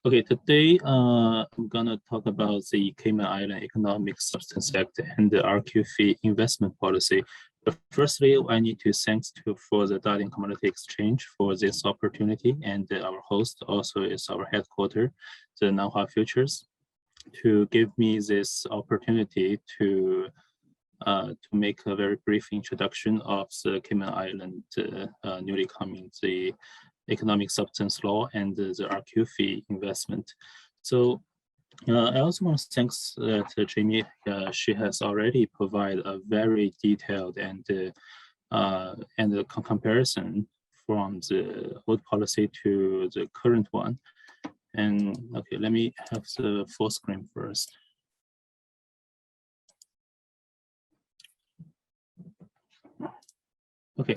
Okay, today I'm gonna talk about the Cayman Island Economic Substance Act and the RQFII investment policy. But firstly, I need to thanks for the Dalian Commodity Exchange for this opportunity, and our host also is our headquarters, the Nanhua Futures, to give me this opportunity to make a very brief introduction of the Cayman Island newly coming the economic substance law and the RQFII investment. So I also want to thank to Jamie. She has already provided a very detailed and a comparison from the old policy to the current one. And okay, let me have the full screen first. Okay.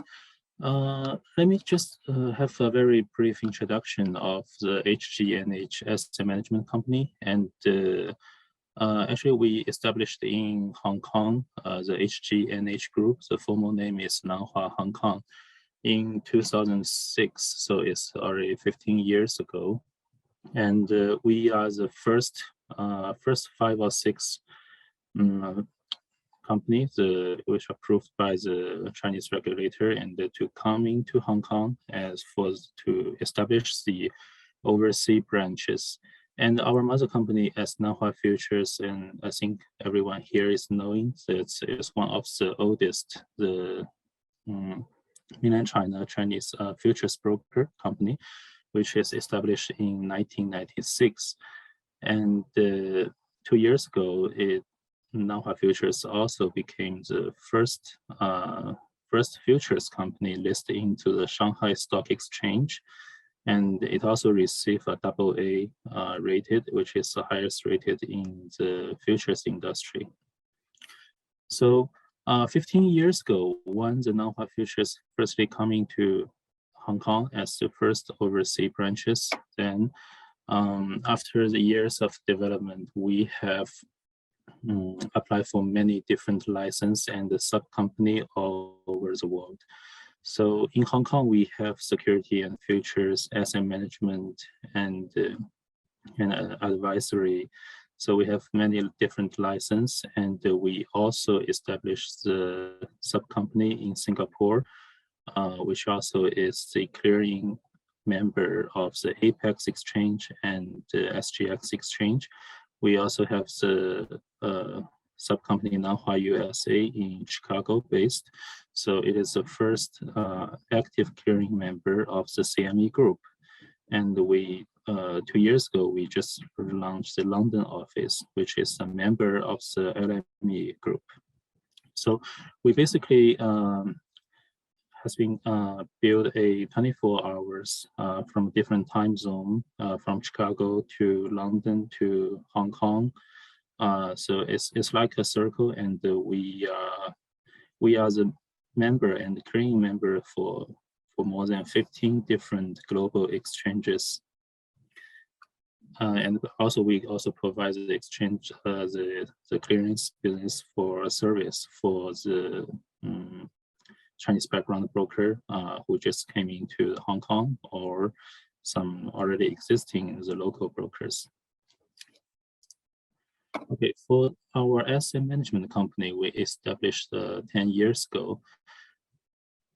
Let me just have a very brief introduction of the HGNH asset management company. And actually, we established in Hong Kong the HGNH group. The formal name is Nanhua Hong Kong in 2006. So it's already 15 years ago. And we are the first 5 or 6 company, which approved by the Chinese regulator, and to come into Hong Kong to establish the overseas branches. And our mother company as Nanhua Futures, and I think everyone here is knowing that it's one of the oldest, the mainland China Chinese futures broker company, which is established in 1996. And 2 years ago, Nanhua Futures also became the first futures company listed into the Shanghai Stock Exchange, and it also received a AA rated, which is the highest rated in the futures industry. So 15 years ago, when the Nanhua Futures firstly coming to Hong Kong as the first overseas branches, then after the years of development, we have apply for many different license and the sub-company all over the world. So in Hong Kong, we have security and futures, asset management, and advisory. So we have many different license, and we also established the sub-company in Singapore, which also is the clearing member of the Apex Exchange and the SGX Exchange. We also have the sub-company Nanhua USA in Chicago based. So it is the first active clearing member of the CME group. And we, 2 years ago, we just launched the London office, which is a member of the LME group. So we basically has been built a 24 hours from different time zone, from Chicago to London to Hong Kong. So it's like a circle, and we are the member and clearing member for more than 15 different global exchanges. And also we also provide the exchange, the clearance business for service for the Chinese background broker who just came into Hong Kong, or some already existing in the local brokers. Okay, for our asset management company, we established 10 years ago.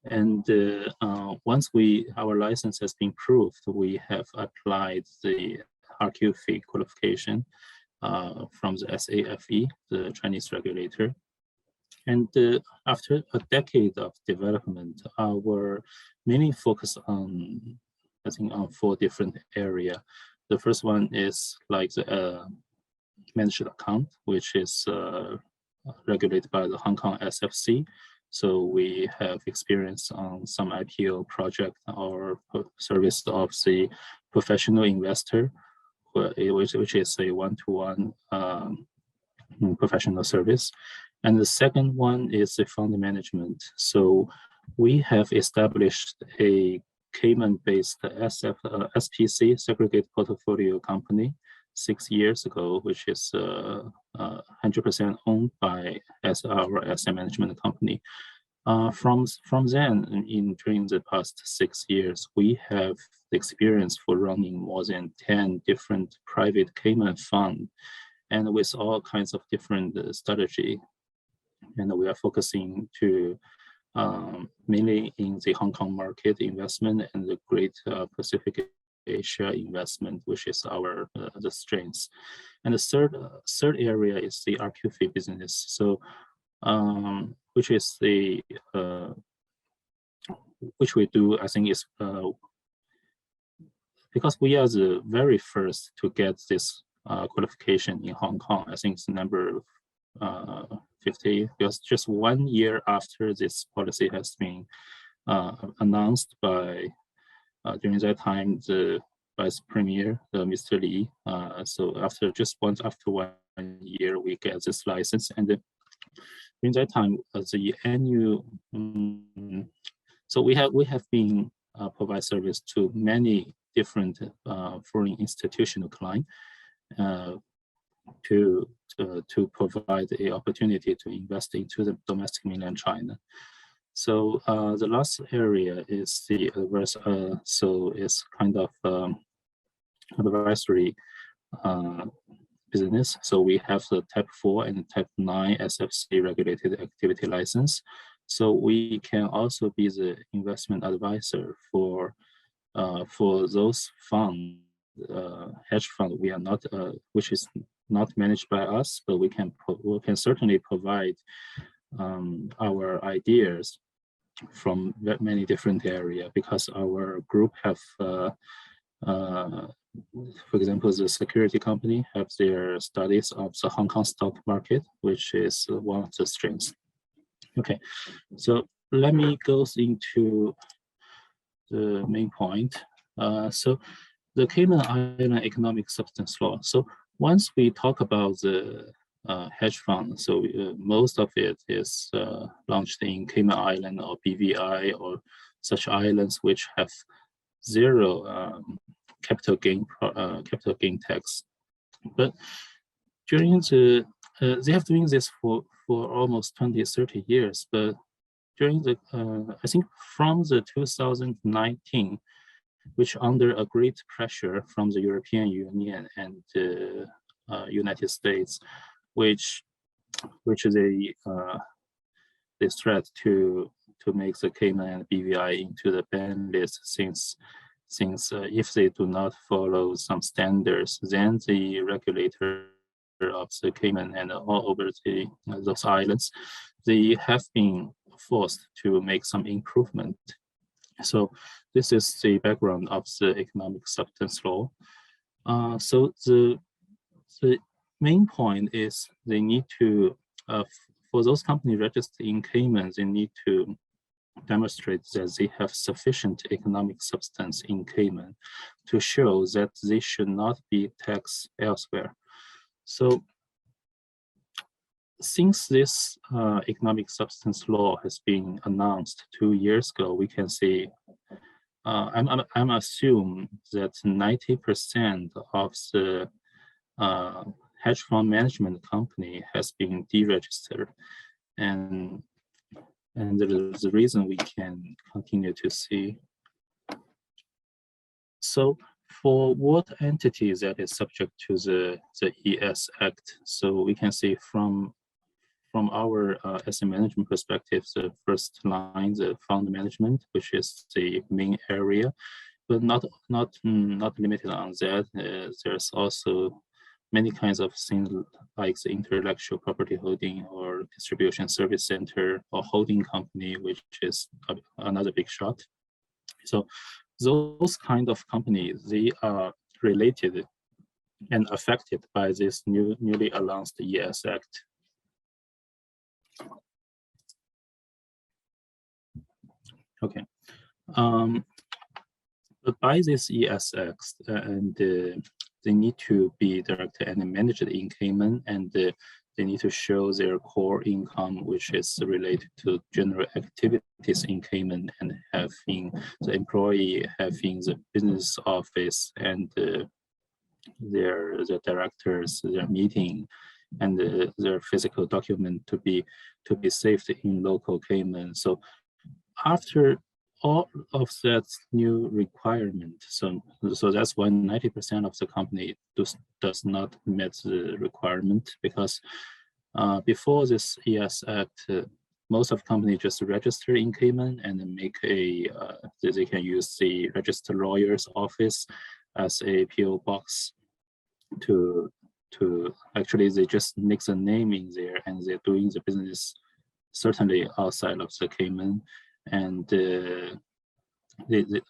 And once our license has been proved, we have applied the RQFII qualification from the SAFE, the Chinese regulator. And after a decade of development, our mainly focus on, I think, on 4 different areas. The first one is like the managed account, which is regulated by the Hong Kong SFC. So we have experience on some IPO project or service of the professional investor, which is a one-to-one professional service. And the second one is the fund management. So we have established a Cayman-based SPC, segregated portfolio company, 6 years ago, which is 100% owned by our asset management company. From then, during the past 6 years, we have the experience for running more than 10 different private Cayman funds, and with all kinds of different strategy. And we are focusing to mainly in the Hong Kong market investment and the Great Pacific Asia investment, which is our the strengths. And the third area is the QFII business. So which is the which we do, I think, is because we are the very first to get this qualification in Hong Kong. I think it's number 50, because just 1 year after this policy has been announced by during that time the Vice Premier, Mr. Lee. So after 1 year, we get this license, and during that time, the annual. So we have been provide service to many different foreign institutional clients to provide an opportunity to invest into the domestic mainland China. So the last area is the so it's kind of advisory business. So we have the Type 4 and Type 9 SFC regulated activity license. So we can also be the investment advisor for those funds, hedge fund. We are not, which is not managed by us, but we can certainly provide our ideas from many different areas, because our group have, for example, the security company have their studies of the Hong Kong stock market, which is one of the strengths. Okay, so let me go into the main point. So the Cayman Island Economic Substance Law. So once we talk about the hedge fund, so most of it is launched in Cayman Island or BVI or such islands which have zero capital gain tax. But during the they have doing this for almost 20-30 years, but during the I think from the 2019, which under a great pressure from the European Union and the United States, which they threat to make the Cayman and BVI into the ban list, since if they do not follow some standards, then the regulator of the Cayman and all over those islands, they have been forced to make some improvement. So this is the background of the economic substance law. So the main point is they need to, for those companies registered in Cayman, they need to demonstrate that they have sufficient economic substance in Cayman to show that they should not be taxed elsewhere. So since this economic substance law has been announced 2 years ago, we can see, I'm assuming that 90% of the hedge fund management company has been deregistered, and the reason we can continue to see. So for what entity that is subject to the ES Act, so we can see from our asset management perspective, the first line, the fund management, which is the main area, but not limited on that. There's also many kinds of things like the intellectual property holding or distribution service center or holding company, which is another big shot. So those kind of companies, they are related and affected by this newly announced ES Act. Okay, but by this ES Act, and they need to be directed and managed in Cayman, and they need to show their core income, which is related to general activities in Cayman, and having the employee having the business office and their directors, their meeting and their physical document to be saved in local Cayman. So after all of that new requirement, so that's why 90% of the company does not meet the requirement, because before this ES Act, most of companies just register in Cayman and then make a, they can use the registered lawyer's office as a PO box to actually, they just mix a name in there and they're doing the business certainly outside of the Cayman. And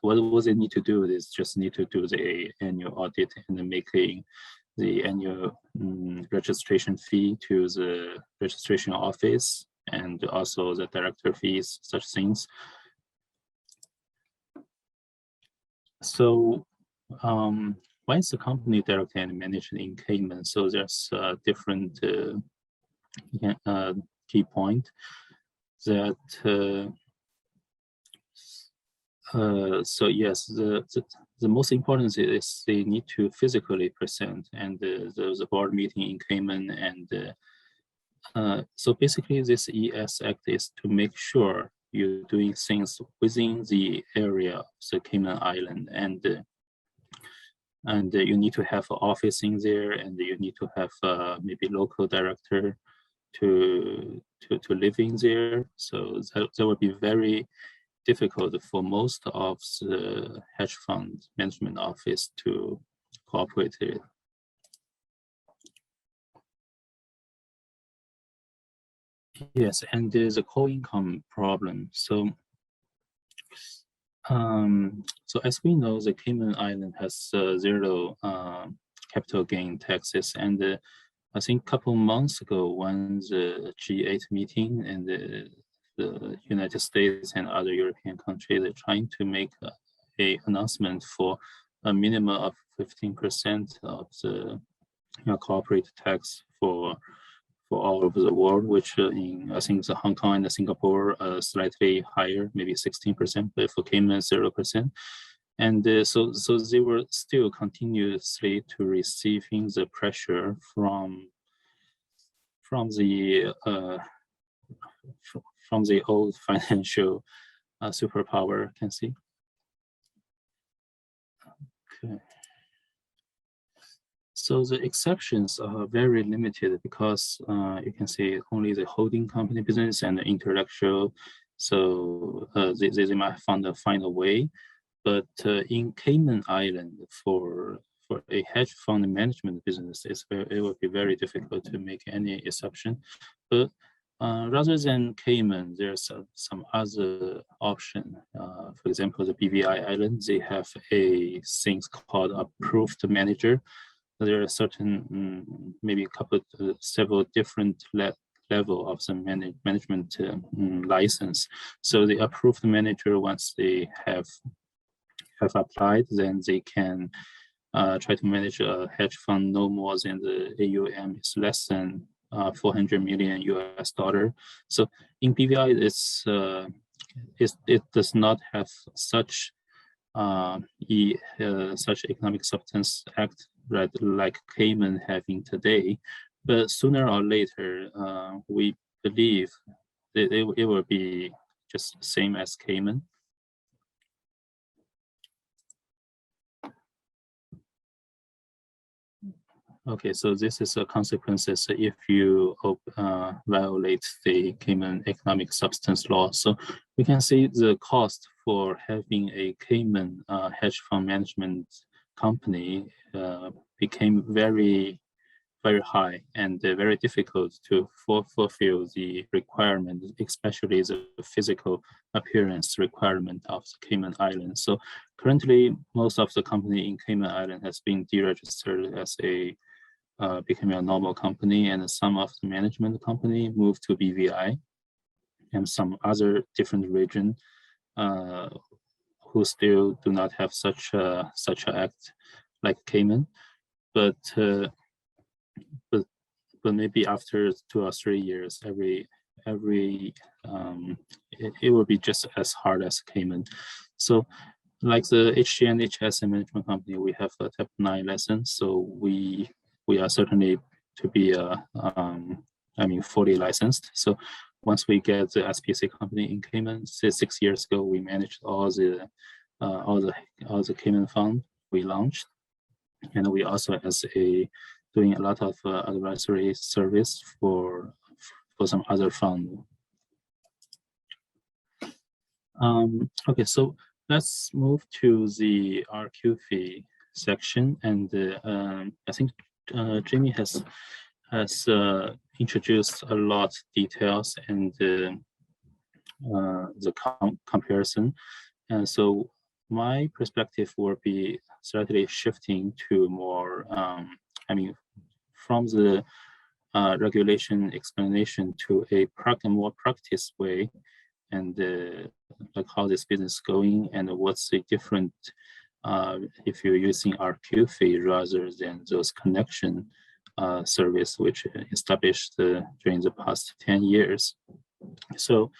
what they need to do is just need to do the annual audit and then making the annual registration fee to the registration office, and also the director fees, such things. So why is the company directed and managed in Cayman? So there's different key point that so yes, the most important is they need to physically present, and there's a board meeting in Cayman, and so basically this ES Act is to make sure you're doing things within the area of the Cayman Island, and you need to have an office in there, and you need to have maybe local director to live in there. So that would be very difficult for most of the hedge fund management office to cooperate with. Yes, and there's a co-income problem. So, so as we know, the Cayman Island has zero capital gain taxes, and I think a couple months ago, when the G8 meeting and the United States and other European countries are trying to make a announcement for a minimum of 15% of the corporate tax for all over the world, which in I think the Hong Kong and Singapore slightly higher, maybe 16%, but for Cayman 0%. And so they were still continuously to receiving the pressure from the old financial superpower, can see. Okay. So the exceptions are very limited because you can see only the holding company business and the intellectual. So they might find a way, but in Cayman Island for a hedge fund management business, it would be very difficult to make any exception. But rather than Cayman, there's some other option. For example, the BVI Island, they have a things called approved manager. There are certain, maybe a couple, several different level of the management license. So the approved manager, once they have applied, then they can try to manage a hedge fund no more than the AUM is less than $400 million US. So in BVI, it does not have such such economic substance act, right, like Cayman having today, but sooner or later, we believe it will be just same as Cayman. Okay, so this is the consequences if you violate the Cayman economic substance law. So we can see the cost for having a Cayman hedge fund management company became very, very high and very difficult to fulfill the requirement, especially the physical appearance requirement of the Cayman Islands. So currently, most of the company in Cayman Island has been deregistered as a becoming a normal company, and some of the management company moved to BVI, and some other different region who still do not have such an act like Cayman, but maybe after 2 or 3 years, it will be just as hard as Cayman. So like the HGNH asset management company, we have a Type 9 license, so we are certainly be fully licensed. So once we get the SPC company in Cayman, 6 years ago, we managed all the Cayman fund we launched, and we also doing a lot of advisory service for some other fund. Okay, so let's move to the RQFII section, and I think Jamie has introduced a lot of details and the comparison, and so my perspective will be slightly shifting to more, from the regulation explanation to a more practice way, and like how this business is going and what's the different if you're using RQFII rather than those connection service which established during the past 10 years. So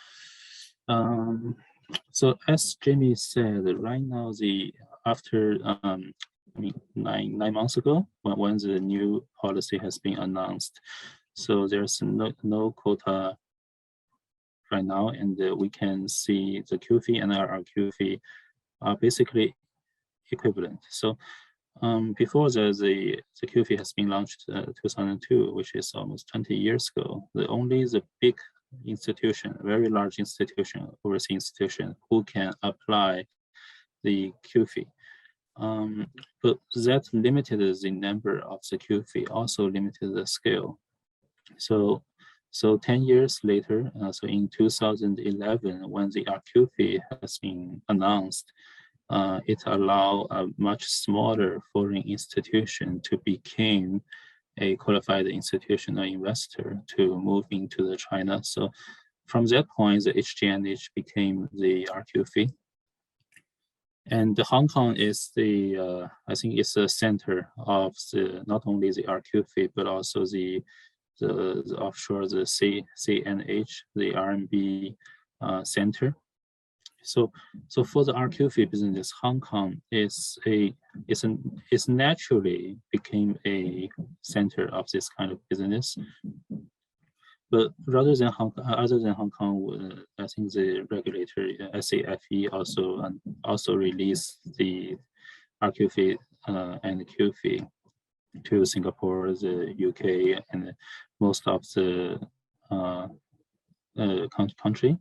so as Jamie said, right now after 9 months ago when the new policy has been announced, so there's no quota right now, and we can see the QFII and RQFII are basically equivalent. So before the QFII has been launched 2002, which is almost 20 years ago, only the big institution, very large institution, overseas institution, who can apply the QFII. But that limited the number of the QFII, also limited the scale. So 10 years later, so in 2011, when the RQFII has been announced, it allowed a much smaller foreign institution to become a qualified institutional investor to move into the China. So from that point, the HGNH became the RQFII. And Hong Kong is I think it's the center of not only the RQFII, but also the offshore, the CNH, the RMB center. So for the RQFII business, Hong Kong is naturally became a center of this kind of business. But other than Hong Kong, I think the regulator SAFE also released the RQFII and QFII to Singapore, the UK, and most of the country.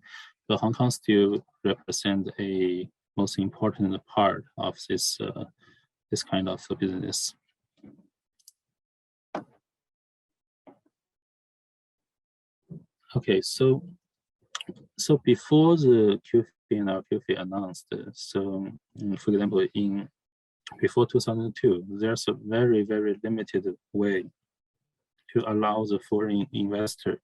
But Hong Kong still represent a most important part of this kind of business. Okay, so before the QFII and RQFII announced, so for example, before 2002, there's a very, very limited way to allow the foreign investor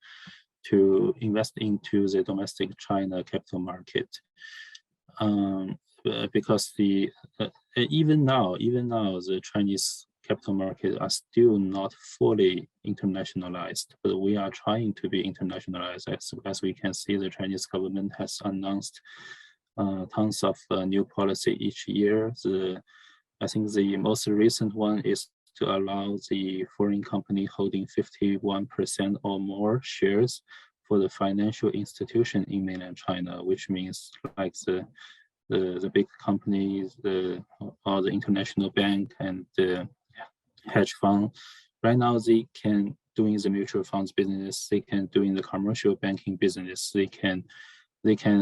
to invest into the domestic China capital market, because even now the Chinese capital market are still not fully internationalized, but we are trying to be internationalized. As we can see, the Chinese government has announced tons of new policy each year. I think the most recent one is to allow the foreign company holding 51% or more shares for the financial institution in mainland China, which means like the big companies, or the international bank and the hedge fund. Right now, they can doing the mutual funds business. They can doing the commercial banking business. They can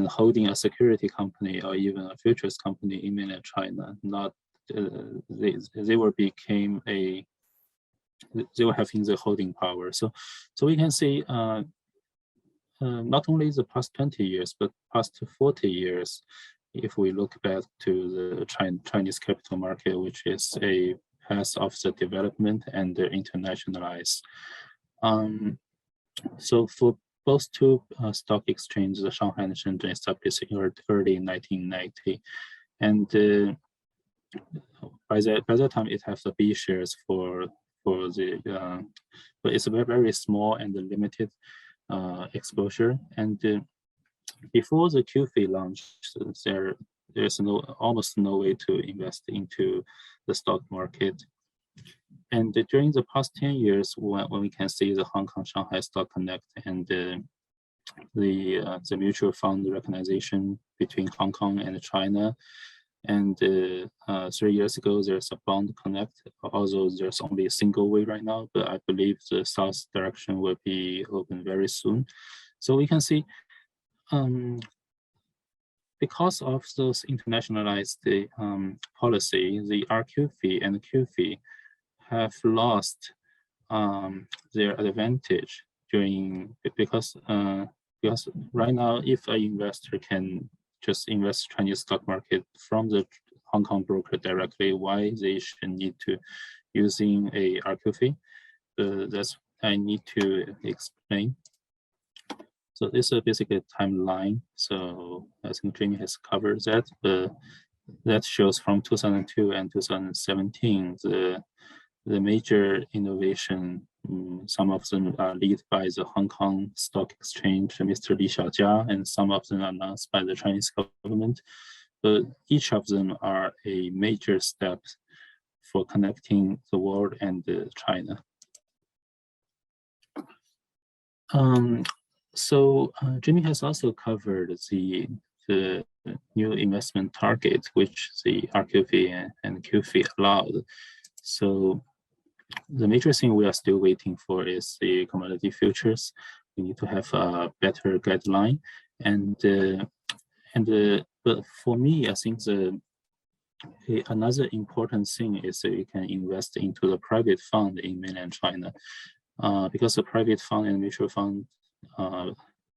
holding a security company or even a futures company in mainland China. Not they were having the holding power. So we can see not only the past 20 years, but past 40 years, if we look back to the Chinese capital market, which is a path of the development and the internationalize. So for both two stock exchanges, the Shanghai and Shenzhen established in early 1990, and by that time it has the B shares for the, but it's a very, very small and limited exposure. And before the QFII launched, there's almost no way to invest into the stock market. And during the past 10 years, when we can see the Hong Kong Shanghai Stock Connect and the mutual fund recognition between Hong Kong and China. And 3 years ago, there's a bond connect, although there's only a single way right now, but I believe the south direction will be open very soon. So we can see because of those internationalized policy, the RQFII and QFII have lost their advantage because right now, if an investor can just invest Chinese stock market from the Hong Kong broker directly, why they should need to using a RQFII? That's I need to explain. So this is basically a timeline. So I think Jamie has covered that. That shows from 2002 and 2017 the major innovation. Some of them are led by the Hong Kong Stock Exchange, Mr. Li Xiaojia, and some of them are announced by the Chinese government. But each of them are a major step for connecting the world and China. So Jimmy has also covered the new investment target, which the RQFII and QFII allowed. So the major thing we are still waiting for is the commodity futures. We need to have a better guideline, but for me, I think another important thing is that you can invest into the private fund in mainland China, because the private fund and mutual fund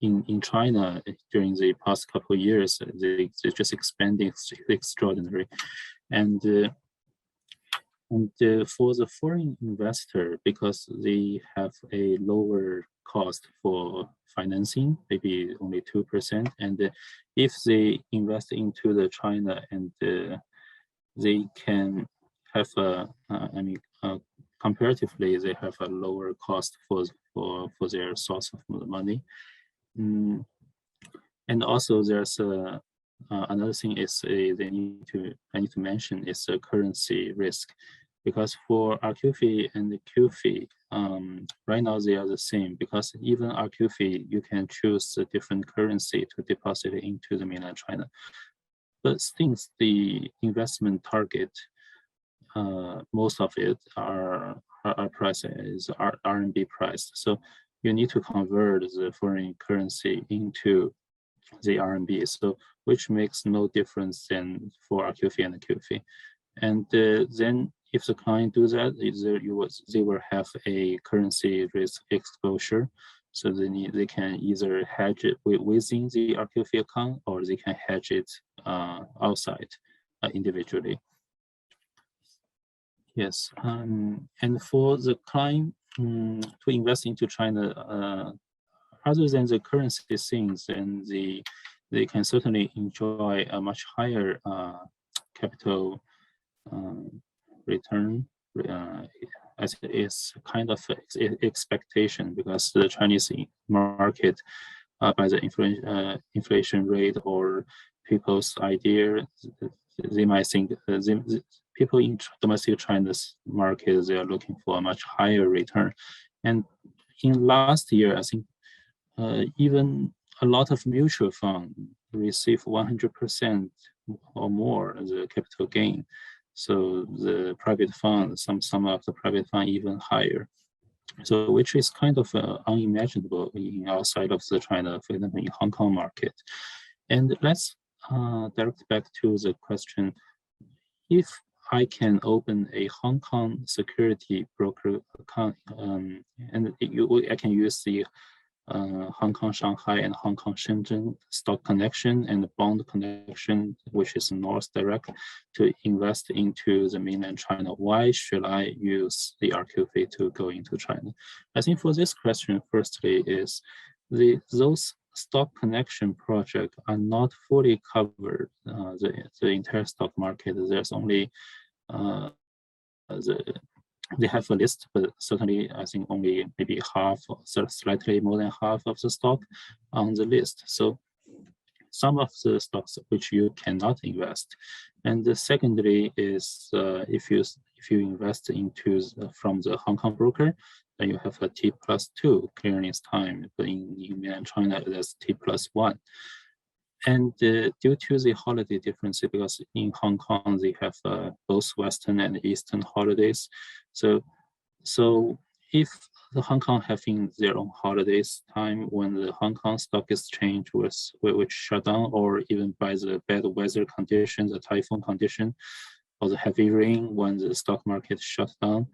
in China during the past couple of years, they just expanding extraordinary, and for the foreign investor, because they have a lower cost for financing, maybe only 2%, and if they invest into the China, and they can have comparatively, they have a lower cost for their source of money. And also there's another thing is I need to mention is the currency risk, because for RQFII and the QFII, right now they are the same, because even RQFII, you can choose a different currency to deposit it into the mainland China. But since the investment target, most of it are priced as RMB priced, so you need to convert the foreign currency into the RMB, so which makes no difference than for RQFII and QFII. And then if the client do that, they will have a currency risk exposure. So they can either hedge it within the RQFII account, or they can hedge it outside individually. Yes, and for the client to invest into China, other than the currency things, then they can certainly enjoy a much higher capital return, as it is kind of expectation, because the Chinese market, by the inflation rate or people's idea, they might think people in domestic China's market, they are looking for a much higher return. And in last year, I think even a lot of mutual funds receive 100% or more as a capital gain. So the private fund, some of the private fund even higher. So which is kind of unimaginable outside of the China, for example, in Hong Kong market. And let's direct back to the question: if I can open a Hong Kong security broker account, and I can use the Hong Kong Shanghai and Hong Kong Shenzhen stock connection and the bond connection, which is North Direct, to invest into the mainland China. Why should I use the RQFII to go into China? I think for this question, firstly, is those stock connection projects are not fully covered the entire stock market. There's only they have a list, but certainly I think only maybe half, or slightly more than half of the stock on the list. So some of the stocks which you cannot invest. And secondly is if if you invest into from the Hong Kong broker, then you have a T+2 clearance time. But in mainland China, that's T+1. And due to the holiday difference, because in Hong Kong they have both Western and Eastern holidays, so if the Hong Kong having their own holidays time when the Hong Kong Stock Exchange which shut down, or even by the bad weather conditions, the typhoon condition, or the heavy rain when the stock market shut down,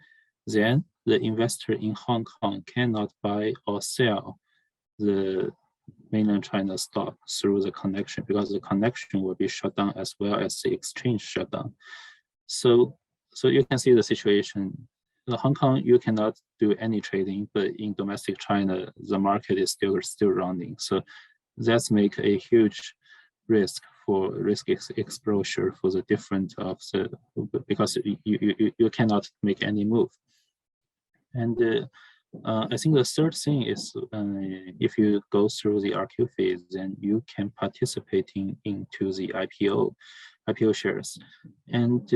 then the investor in Hong Kong cannot buy or sell the mainland China stock through the connection, because the connection will be shut down as well as the exchange shut down. So you can see the situation. In Hong Kong, you cannot do any trading, but in domestic China, the market is still running. So that's make a huge risk exposure for the different of the, because you cannot make any move. And I think the third thing is if you go through the RQ phase, then you can participate into the IPO shares. And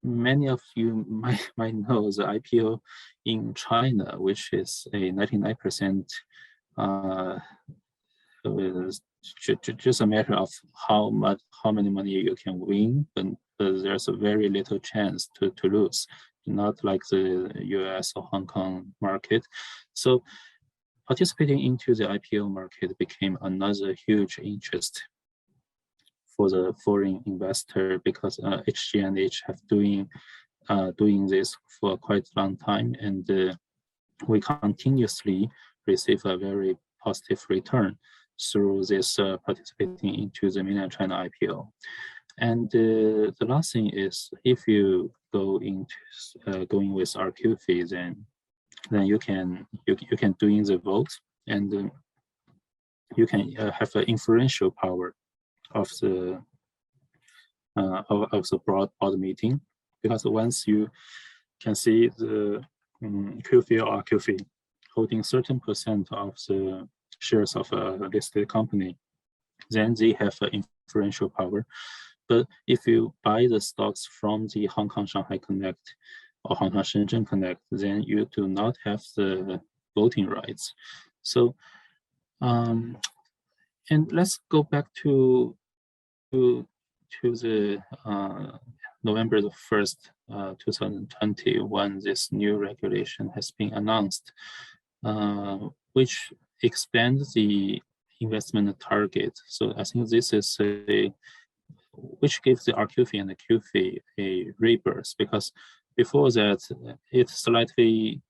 many of you might know the IPO in China, which is a 99%, just a matter of how many money you can win, but there's a very little chance to lose, not like the US or Hong Kong market. So participating into the IPO market became another huge interest for the foreign investor, because HGNH have doing this for quite a long time, and we continuously receive a very positive return through this participating into the mainland China IPO. And the last thing is, if you go into going with RQFII, then you can doing the vote, and you can have an influential power of the board meeting, because once you can see the QFII or RQFII holding certain percent of the shares of a listed company, then they have an influential power. But if you buy the stocks from the Hong Kong Shanghai Connect or Hong Kong Shenzhen Connect, then you do not have the voting rights. So, and let's go back to the November the 1st, 2020, when this new regulation has been announced, which expands the investment target. So I think this is which gives the RQFII and the QFII a rebirth, because before that, it's slightly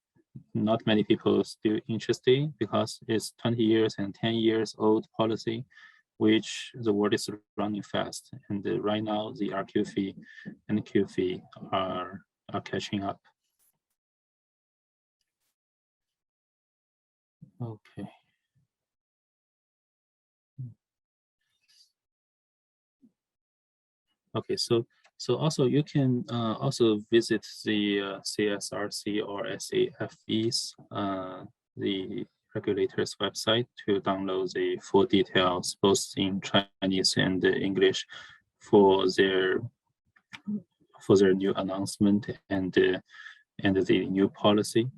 not many people still interested, because it's 20 years and 10 years old policy, which the world is running fast. And right now, the RQFII and QFII are catching up. Okay. Okay, so also you can also visit the CSRC or SAFE's the regulator's website to download the full details, both in Chinese and English, for their new announcement and the new policy.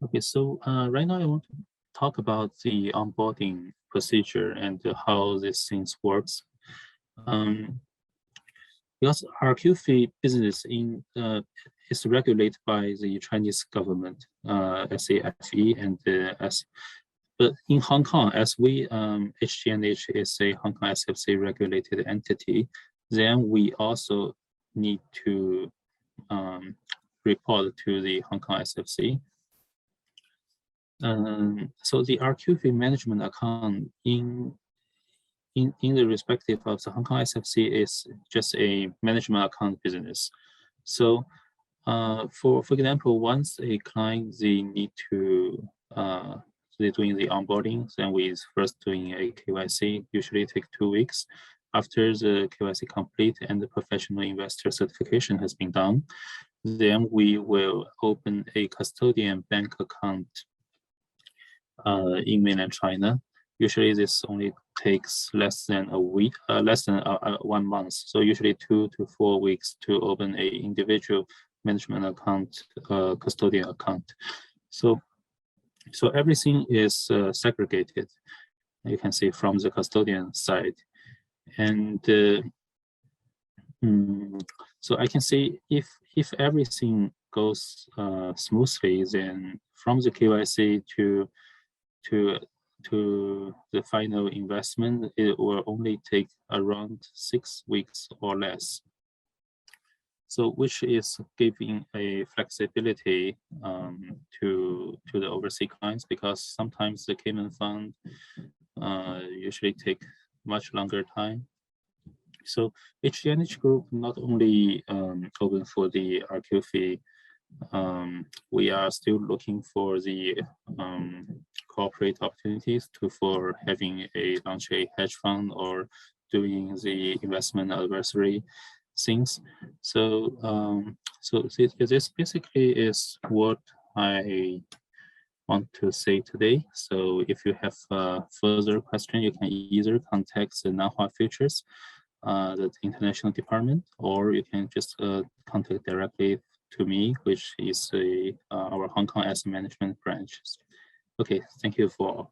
Okay, so right now I want to talk about the onboarding procedure and how this things works. Because RQFII business is regulated by the Chinese government, SAFE, and but in Hong Kong, as we HGNH is a Hong Kong SFC regulated entity, then we also need to report to the Hong Kong SFC. So the RQFII management account in the respective of the Hong Kong SFC is just a management account business. So for example, once a client, they need to they're doing the onboarding, then we first doing a KYC, usually take 2 weeks. After the KYC complete and the professional investor certification has been done, then we will open a custodian bank account in mainland China. Usually this only takes less than a week, less than 1 month. So usually 2 to 4 weeks to open a individual management account, custodian account. So everything is segregated. You can see from the custodian side, and so I can see if everything goes smoothly, then from the KYC to the final investment, it will only take around 6 weeks or less. So which is giving a flexibility to the overseas clients, because sometimes the Cayman fund usually take much longer time. So HGNH group not only open for the QFII, we are still looking for the corporate opportunities for having launch a hedge fund or doing the investment advisory things. So so this basically is what I want to say today. So if you have further question, you can either contact the Nanhua Futures, the international department, or you can just contact directly to me, which is our Hong Kong asset management branch. Okay, thank you for